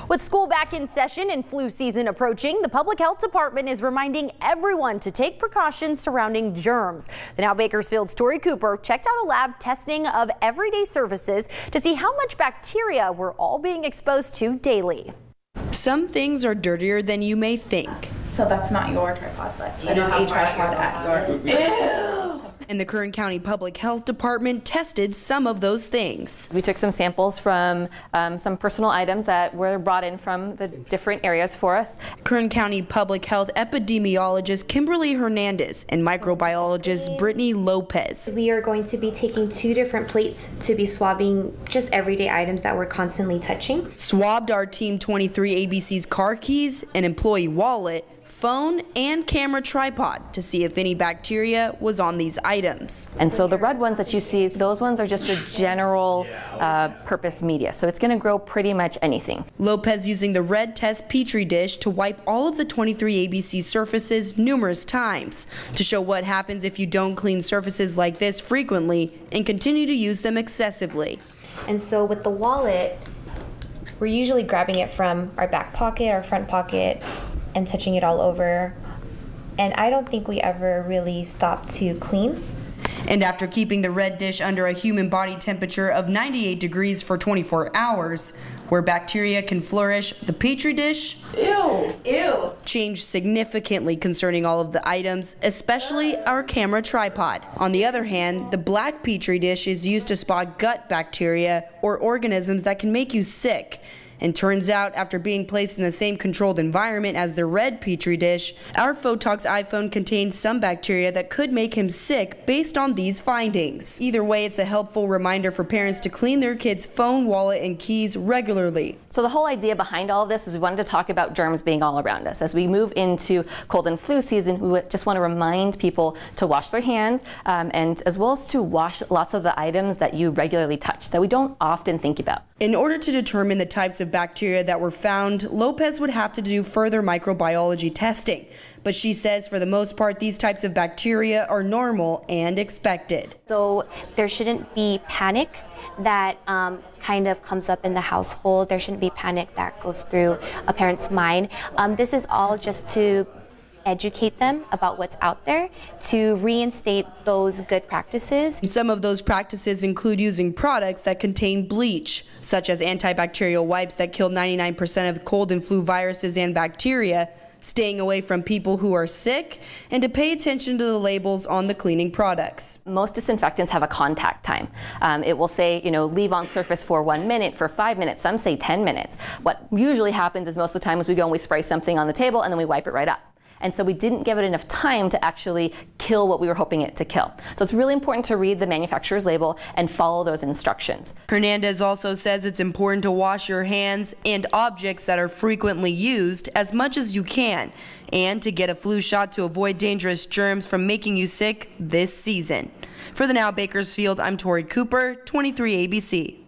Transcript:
With school back in session and flu season approaching, the Public Health Department is reminding everyone to take precautions surrounding germs. The Now Bakersfield's Tori Cooper checked out a lab testing of everyday surfaces to see how much bacteria we're all being exposed to daily. Some things are dirtier than you may think. So that's not your tripod, but it is a tripod at yours. Ew! And the Kern County Public Health Department tested some of those things. We took some samples from some personal items that were brought in from the different areas for us. Kern County Public Health epidemiologist Kimberly Hernandez and microbiologist Brittany Lopez. We are going to be taking 2 different plates to be swabbing just everyday items that we're constantly touching. Swabbed our Team 23 ABC's car keys, an employee wallet, phone, and camera tripod to see if any bacteria was on these items. And so the red ones that you see, those ones are just a general purpose media. So it's going to grow pretty much anything. Lopez using the red test petri dish to wipe all of the 23 ABC surfaces numerous times to show what happens if you don't clean surfaces like this frequently and continue to use them excessively. And so with the wallet, we're usually grabbing it from our back pocket, our front pocket, and touching it all over. And I don't think we ever really stopped to clean. And after keeping the red dish under a human body temperature of 98 degrees for 24 hours, where bacteria can flourish, the petri dish changed significantly concerning all of the items, especially our camera tripod. On the other hand, the black petri dish is used to spot gut bacteria or organisms that can make you sick. And turns out, after being placed in the same controlled environment as the red petri dish, our Photog's iPhone contains some bacteria that could make him sick based on these findings. Either way, it's a helpful reminder for parents to clean their kids' phone, wallet, and keys regularly. So the whole idea behind all of this is we wanted to talk about germs being all around us. As we move into cold and flu season, we just want to remind people to wash their hands and as well as to wash lots of the items that you regularly touch that we don't often think about. In order to determine the types of bacteria that were found, Lopez would have to do further microbiology testing. But she says for the most part, these types of bacteria are normal and expected. So there shouldn't be panic that kind of comes up in the household. There shouldn't be panic that goes through a parent's mind. This is all just to educate them about what's out there, to reinstate those good practices. And some of those practices include using products that contain bleach, such as antibacterial wipes that kill 99% of cold and flu viruses and bacteria, staying away from people who are sick, and to pay attention to the labels on the cleaning products. Most disinfectants have a contact time. It will say, leave on surface for 1 minute, for 5 minutes, some say 10 minutes. What usually happens is most of the time is we go and we spray something on the table and then we wipe it right up. And so we didn't give it enough time to actually kill what we were hoping it to kill. So it's really important to read the manufacturer's label and follow those instructions. Hernandez also says it's important to wash your hands and objects that are frequently used as much as you can, and to get a flu shot to avoid dangerous germs from making you sick this season. For the Now Bakersfield, I'm Tori Cooper, 23 ABC.